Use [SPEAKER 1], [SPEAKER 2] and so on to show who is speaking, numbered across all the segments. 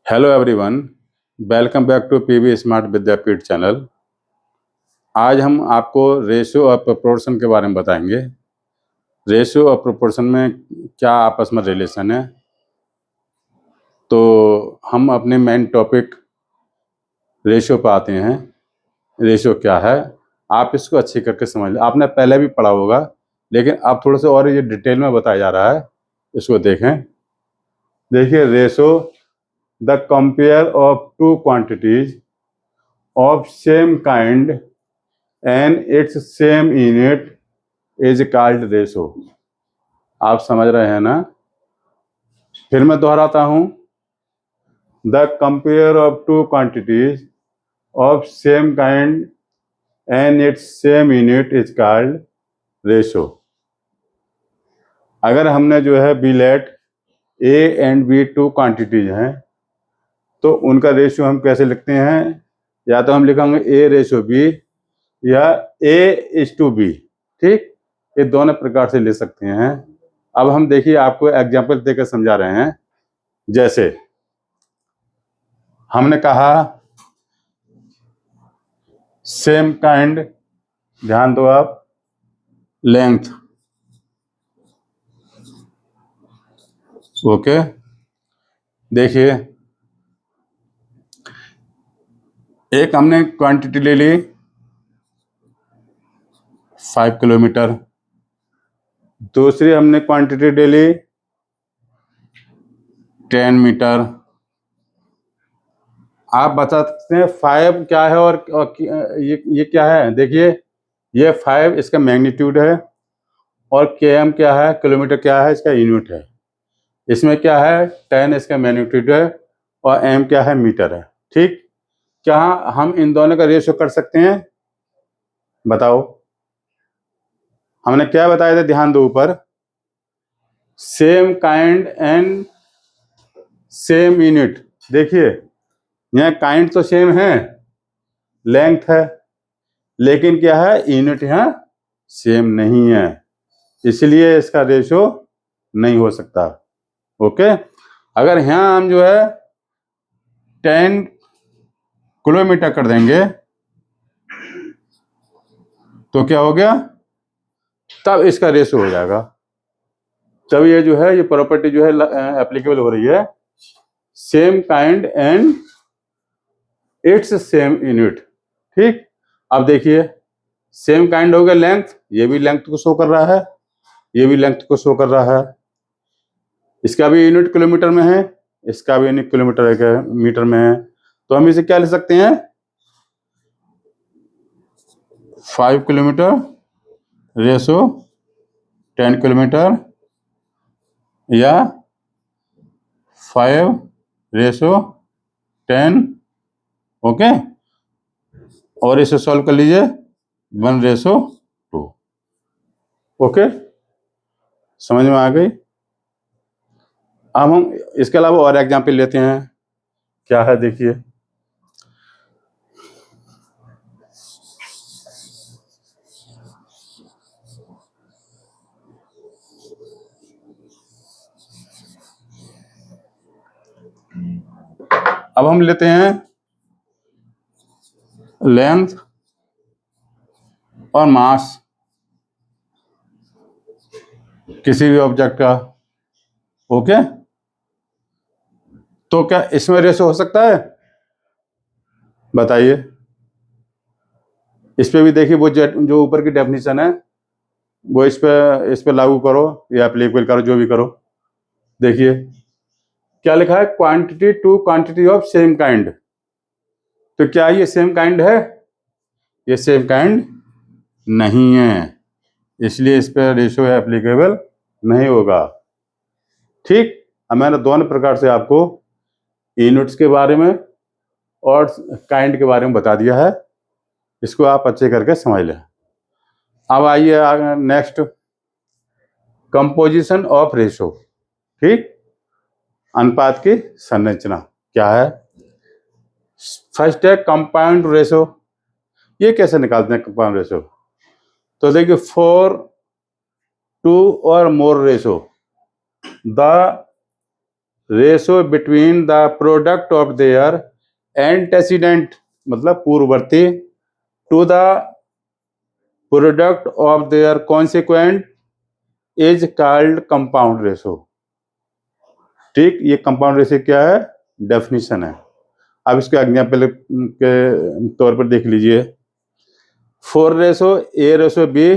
[SPEAKER 1] Hello everyone, welcome back to PV smart Vidyapeeth channel. आज हम आपको रेशियो और प्रोपोर्शन के बारे में बताएंगे। रेशियो और प्रोपोर्शन में क्या आपस में रिलेशन है। तो हम अपने मेन टॉपिक रेशियो पर आते हैं। रेशियो क्या है, आप इसको अच्छी करके समझ लें। आपने पहले भी पढ़ा होगा, लेकिन अब थोड़ा सा और ये डिटेल में बताया जा रहा है, इसको देखें। देखिए, ratio the compare of two quantities of same kind and its same unit is called ratio। आप समझ रहे हैं ना? फिर मैं दोहराता हूं। The compare of two quantities of same kind and its same unit is called ratio. अगर हमने जो है be let A and B two quantities हैं, तो उनका रेशियो हम कैसे लिखते हैं? या तो हम लिखेंगे ए रेशो बी या ए इज टू बी। ठीक, ये दोनों प्रकार से ले सकते हैं। अब हम देखिए, आपको एग्जाम्पल देकर समझा रहे हैं। जैसे हमने कहा सेम काइंड, ध्यान दो आप, लेंथ, ओके। देखिए, एक हमने क्वांटिटी ले ली 5 किलोमीटर, दूसरी हमने क्वांटिटी ले ली 10 मीटर। आप बता सकते हैं 5 क्या है और ये क्या है? देखिए, ये 5 इसका मैग्नीट्यूड है, और km क्या है, किलोमीटर क्या है, इसका यूनिट है। इसमें क्या है, 10 इसका मैग्नीट्यूड है, और m क्या है, मीटर है। ठीक, क्या हम इन दोनों का रेशियो कर सकते हैं? बताओ। हमने क्या बताया था, ध्यान दो ऊपर, same kind and same unit. देखिए, यहाँ काइंड तो सेम है, लेंथ है, लेकिन क्या है, यूनिट यहाँ सेम नहीं है, इसलिए इसका रेशियो नहीं हो सकता। ओके। अगर यहाँ हम जो है 10 किलोमीटर कर देंगे, तो क्या हो गया, तब इसका रेशियो हो जाएगा। तब ये जो है, ये प्रॉपर्टी जो है एप्लीकेबल हो रही है, same kind and its same unit. ठीक, अब देखिए, सेम काइंड हो गया लेंथ, ये भी लेंथ को शो कर रहा है, ये भी लेंथ को शो कर रहा है। इसका भी यूनिट किलोमीटर में है, इसका भी यूनिट किलोमीटर मीटर में है। तो हम इसे क्या लिख सकते हैं, 5 किलोमीटर रेशो 10 किलोमीटर, या 5 रेशो 10। ओके, और इसे सॉल्व कर लीजिए, 1 रेशो 2। ओके, समझ में आ गई? अब हम इसके अलावा और एग्जाम्पल लेते हैं। क्या है, देखिए, अब हम लेते हैं लेंथ और मास किसी भी ऑब्जेक्ट का। ओके, तो क्या इसमें रेशो हो सकता है? बताइए। इस पे भी देखिए, वो जो ऊपर की डेफिनेशन है, वो इस पे लागू करो या एप्लीकेबल करो, जो भी करो। देखिए, क्या लिखा है, quantity to quantity of same kind. तो क्या ये सेम काइंड है? ये सेम काइंड नहीं है, इसलिए इस पर रेशियो एप्लीकेबल नहीं होगा। ठीक, अब मैंने दोनों प्रकार से आपको यूनिट्स के बारे में और काइंड के बारे में बता दिया है, इसको आप अच्छे करके समझ लें। अब आइए नेक्स्ट, कंपोजिशन ऑफ रेशियो। ठीक, अनुपात की संरचना क्या है? फर्स्ट है कंपाउंड रेशियो। ये कैसे निकालते हैं कंपाउंड रेशियो? तो देखिए, 4 2 और more ratio, the ratio between the product of their antecedent मतलब पूर्ववर्ती to the product of their consequent is called compound ratio. ठीक, ये कंपाउंड रेशो क्या है, डेफिनेशन है। अब इसके एग्जाम्पल के तौर पर देख लीजिए, 4 ratio A ratio B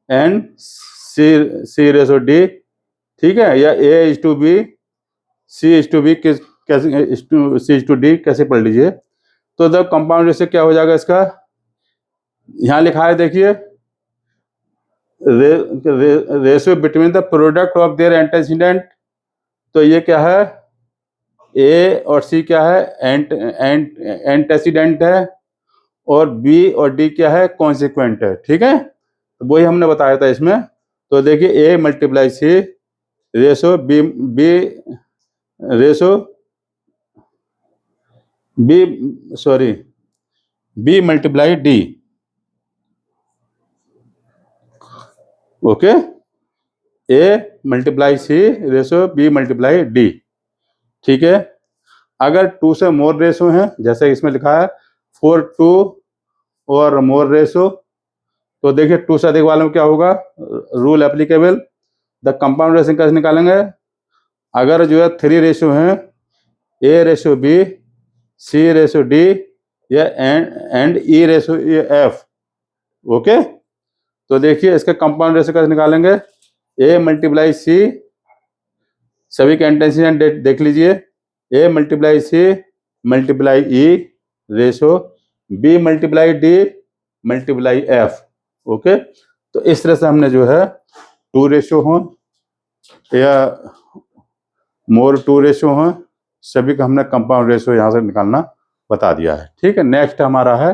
[SPEAKER 1] and C ratio D, ठीक है, या A is to B C is to B कैसे सी इज टू डी कैसे पढ़ लीजिए। तो द कंपाउंड रेशो क्या हो जाएगा इसका, यहाँ लिखा है देखिए, ratio between the product of their antecedent, तो ये क्या है, ए और सी क्या है, एंटेसिडेंट है, और बी और डी क्या है, कॉन्सिक्वेंट है। ठीक है, तो वही हमने बताया था इसमें। तो देखिए A multiply C ratio B ratio B multiply D. Okay, A multiply C ratio B multiply D. ठीक है, अगर 2 से मोर रेशो हैं, जैसे इसमें लिखा है 4 2 और मोर रेशो, तो देखिए 2 से अधिक वाले में क्या होगा, rule applicable. The compound ratio कैसे निकालेंगे, अगर जो है 3 रेशो हैं, A ratio B C ratio D या and E ratio F. Okay, तो देखिए इसका कंपाउंड रेशो कैसे निकालेंगे, ए मल्टीप्लाई सी, सभी के एंटेसिडेंट देख लीजिए, A multiply C multiply E ratio B multiply D multiply F. Okay, तो इस तरह से हमने जो है 2 रेशो हो या मोर 2 रेशो हो, सभी का हमने कंपाउंड रेशो यहाँ से निकालना बता दिया है। ठीक है, नेक्स्ट हमारा है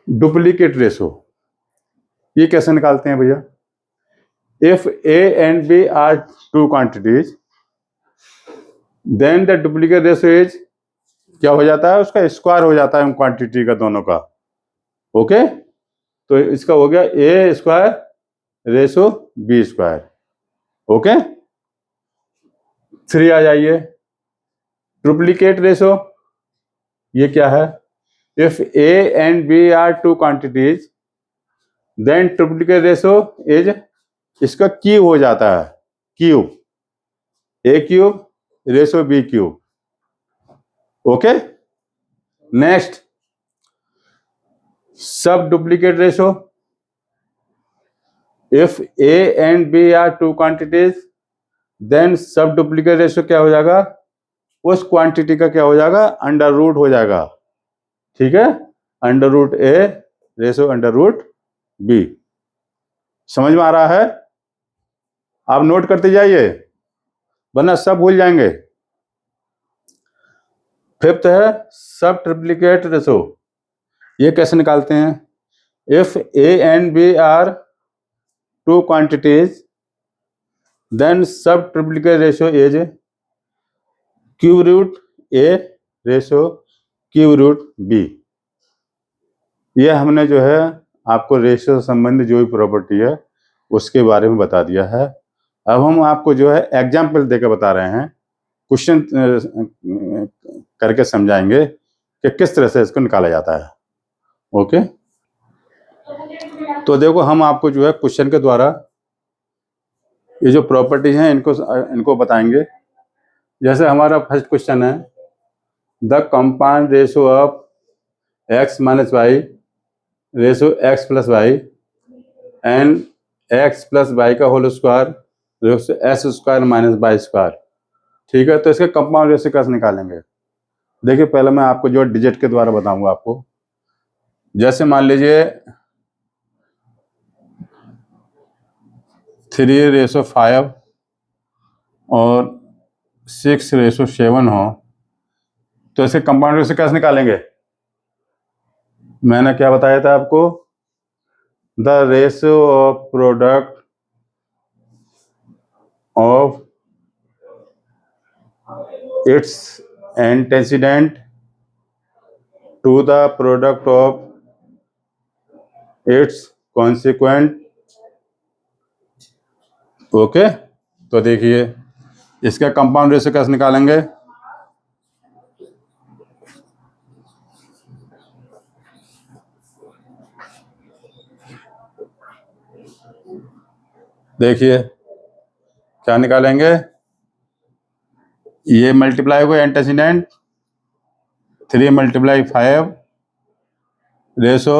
[SPEAKER 1] डुप्लीकेट रेशो। ये कैसे निकालते हैं भैया, if A and B are 2 quantities then the duplicate ratio is, क्या हो जाता है, उसका स्क्वायर हो जाता है उन क्वांटिटी का दोनों का। ओके, तो इसका हो गया A square ratio B square. Okay, 3 आ जाइए, डुप्लीकेट रेशो, ये क्या है, if A and B are 2 quantities then duplicate ratio is, इसका क्यूब हो जाता है, cube A cube ratio B cube. Okay, next sub duplicate ratio, if A and B are 2 quantities then sub duplicate ratio क्या हो जाएगा, उस quantity का क्या हो जाएगा, अंडर रूट हो जाएगा। ठीक है, under root A ratio under root B. समझ में आ रहा है, आप नोट करते जाइए वरना सब भूल जाएंगे। फिफ्थ है सब ट्रिप्लिकेट रेशो, ये कैसे निकालते हैं, if A and B are 2 quantities then sub triplicate ratio is cube root A ratio cube root B. ये हमने जो है आपको रेशो से संबंधित जो भी प्रॉपर्टी है उसके बारे में बता दिया है। अब हम आपको जो है एग्जाम्पल देकर बता रहे हैं, क्वेश्चन करके समझाएंगे कि किस तरह से इसको निकाला जाता है। ओके, तो देखो हम आपको जो है क्वेश्चन के द्वारा ये जो प्रॉपर्टीज हैं इनको बताएंगे। जैसे हमारा फर्स्ट क्वेश्चन है, the compound ratio of X minus Y ratio x plus Y and x plus Y का whole square ratio S square minus Y square. ठीक है, तो इसके कंपाउंड रेशो कैसे निकालेंगे, देखिए पहले मैं आपको जो डिजिट के द्वारा बताऊंगा आपको। जैसे मान लीजिए 3:5 और 6:7 हो, तो इसके कंपाउंड रेशो कैसे निकालेंगे, मैंने क्या बताया था आपको, the ratio of product of its antecedent to the product of its consequent. Okay, तो देखिए इसका कंपाउंड रेशियो कैसे निकालेंगे? देखिए क्या निकालेंगे, ये मल्टीप्लाई होगा एंटेसिडेंट 3 × 5 रेशो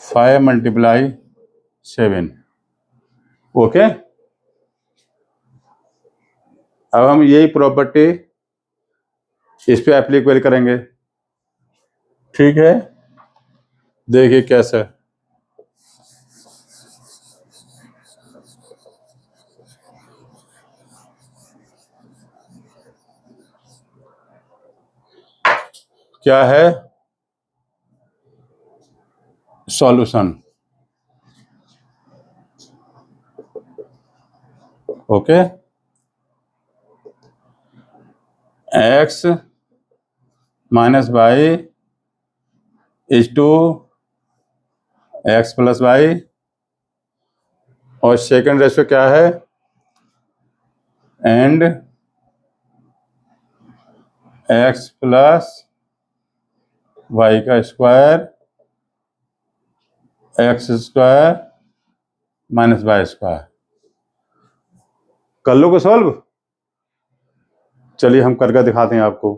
[SPEAKER 1] 5 × 7। ओके, अब हम यही प्रॉपर्टी इस पे एप्लीकेबल करेंगे। ठीक है, देखिए कैसे। क्या है solution? Okay, x minus y is to x plus y, और सेकंड रेशियो क्या है, एंड एक्स प्लस वाई का square x square minus Y square. कर लो को सॉल्व? चलिए हम करके दिखाते हैं आपको।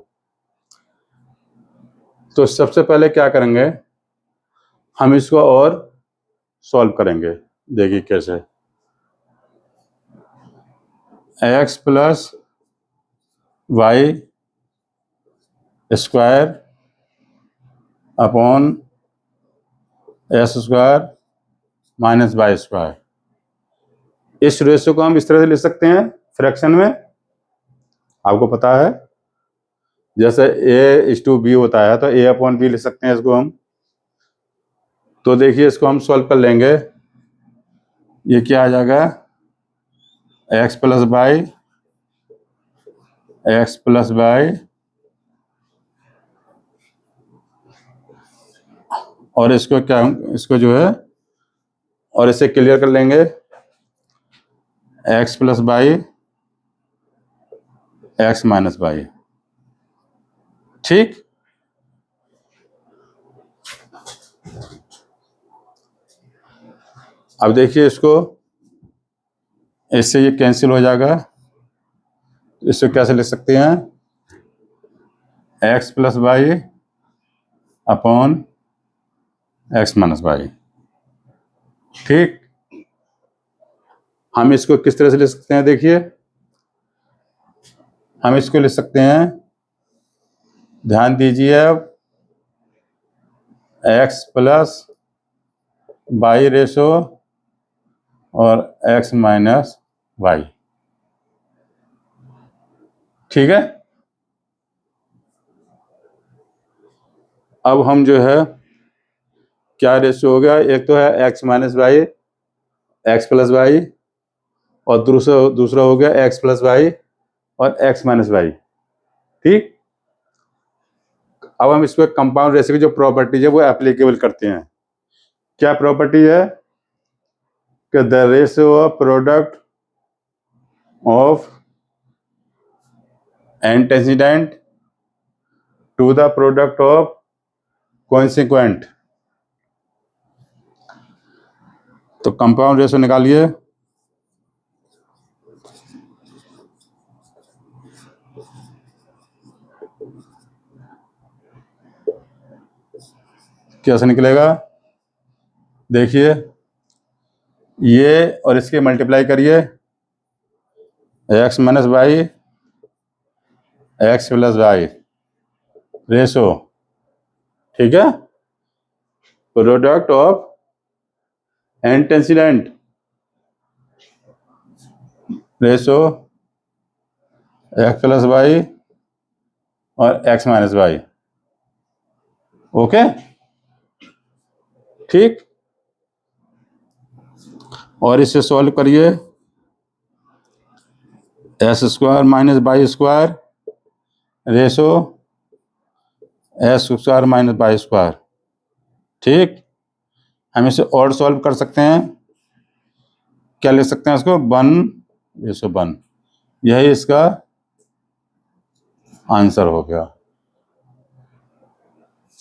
[SPEAKER 1] तो सबसे पहले क्या करेंगे, हम इसको और सॉल्व करेंगे। देखिए कैसे, x plus y square upon s square minus Y square. इस रेशियो को हम इस तरह से लिख सकते हैं फ्रैक्शन में, आपको पता है जैसे a/b होता है तो a/b लिख सकते हैं इसको हम। तो देखिए इसको हम सॉल्व कर लेंगे, ये क्या आ जाएगा, एक्स प्लस वाई और इसको क्या, इसको जो है और इसे क्लियर कर लेंगे, x plus y x minus y. ठीक, अब देखिए इसको, इससे ये कैंसिल हो जाएगा। इसको कैसे लिख सकते हैं, x plus y upon x minus y. ठीक, हम इसको किस तरह से लिख सकते हैं, देखिए हम इसको लिख सकते हैं, ध्यान दीजिए, अब एक्स प्लस वाई रेशो और एक्स माइनस वाई। ठीक है, अब हम जो है क्या रेशो हो गया, एक तो है x minus y x plus y, और दूसरा हो गया एक्स प्लस वाई और एक्स माइनस वाई। ठीक, अब हम इसको कंपाउंड रेशियो की जो प्रॉपर्टी है वो एप्लीकेबल करते हैं। क्या प्रॉपर्टी है कि the ratio of product of antecedent to the product of consequent. तो कंपाउंड रेशियो निकालिए, कैसे निकलेगा, देखिए ये और इसके मल्टीप्लाई करिए, x minus y x plus y ratio, ठीक है, product of antecedent ratio x plus y और एक्स माइनस वाई। ओके, ठीक, और इसे सॉल्व करिए, s square minus Y square ratio S square minus Y square. ठीक, हम इसे और सॉल्व कर सकते हैं, क्या लिख सकते हैं इसको, 1 1:1। यही इसका आंसर हो गया।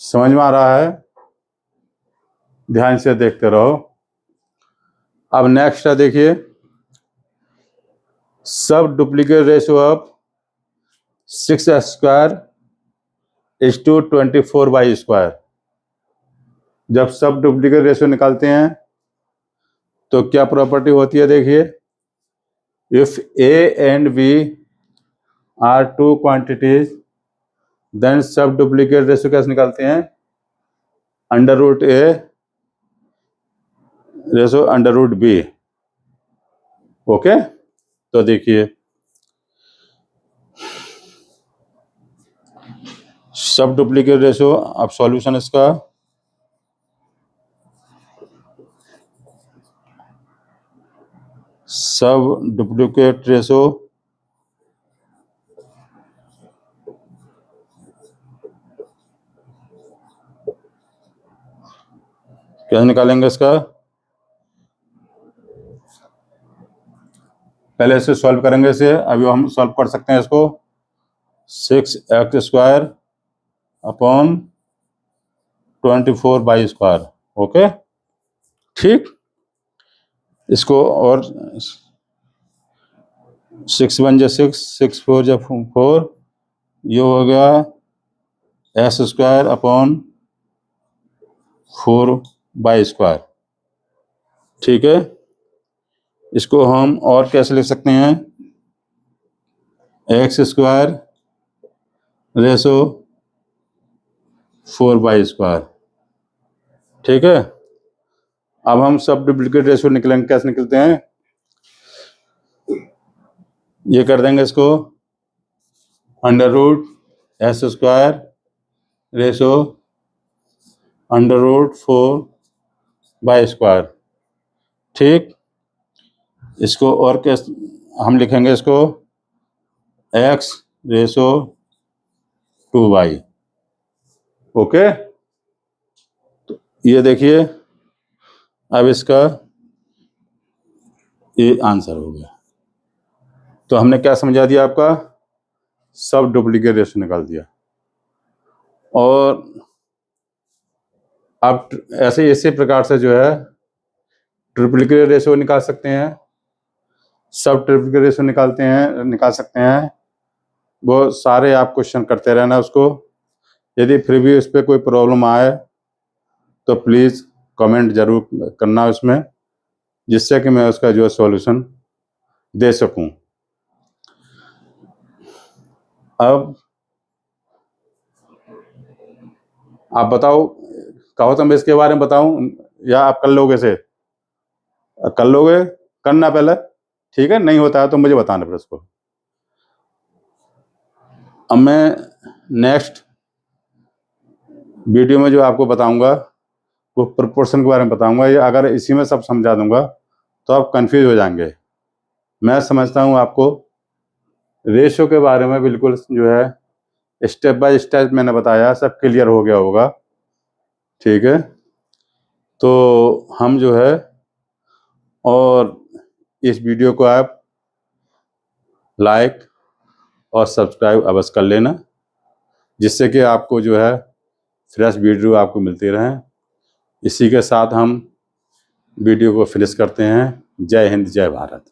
[SPEAKER 1] समझ में आ रहा है? ध्यान से देखते रहो। अब नेक्स्ट है, देखिए, सब डुप्लीकेट रेशियो ऑफ 6x² = 24/²। जब सब डुप्लीकेट रेशियो निकालते हैं तो क्या प्रॉपर्टी होती है? देखिए, if A and B are two quantities then sub duplicate ratio कैसे निकालते हैं? √A ratio √B। ओके, तो देखिए, सब डुप्लीकेट रेशियो, अब सॉल्यूशन इसका, सब डुप्लीकेट रेशियो कैसे निकालेंगे इसका? पहले इसे सॉल्व करेंगे। इसे अभी हम सॉल्व कर सकते हैं इसको। 6x² / 24/²। ओके, ठीक। इसको और 6 × 1 = 6, 6 × 4 = 4, ये हो गया x² / 4/²। ठीक है, इसको हम और कैसे लिख सकते हैं? x² ratio 4/²। ठीक है, अब हम सब डुप्लीकेट रेशो निकलेंगे। कैसे निकलते हैं? ये कर देंगे इसको √s² रेशो √4/²। ठीक, इसको और कैसे हम लिखेंगे? इसको x रेशो 2y। ओके, तो ये देखिए, अब इसका ये आंसर हो गया। तो हमने क्या समझा दिया? आपका सब डुप्लीकेट रेशो निकाल दिया। और आप ऐसे इसी प्रकार से जो है ट्रिप्लिकेट रेशो निकाल सकते हैं, सब ट्रिप्लिकेट रेशो निकाल सकते हैं। वो सारे आप क्वेश्चन करते रहना उसको। यदि फिर भी उस पर कोई प्रॉब्लम आए तो प्लीज़ कमेंट जरूर करना उसमें, जिससे कि मैं उसका जो है सॉल्यूशन दे सकूं। अब आप बताओ, कहो तो मैं इसके बारे में बताऊं या आप कर लोगे? से कर लोगे? करना पहले, ठीक है? नहीं होता है तो मुझे बताना फिर उसको। अब मैं नेक्स्ट वीडियो में जो आपको बताऊंगा वो प्रोपोर्शन के बारे में बताऊंगा। ये अगर इसी में सब समझा दूंगा तो आप कंफ्यूज हो जाएंगे। मैं समझता हूँ आपको रेशो के बारे में बिल्कुल जो है स्टेप बाय स्टेप मैंने बताया, सब क्लियर हो गया होगा। ठीक है, तो हम जो है, और इस वीडियो को आप लाइक और सब्सक्राइब अवश्य कर लेना, जिससे कि आपको जो है फ्रेश वीडियो आपको मिलती रहें। इसी के साथ हम वीडियो को फिनिश करते हैं। जय हिंद, जय भारत।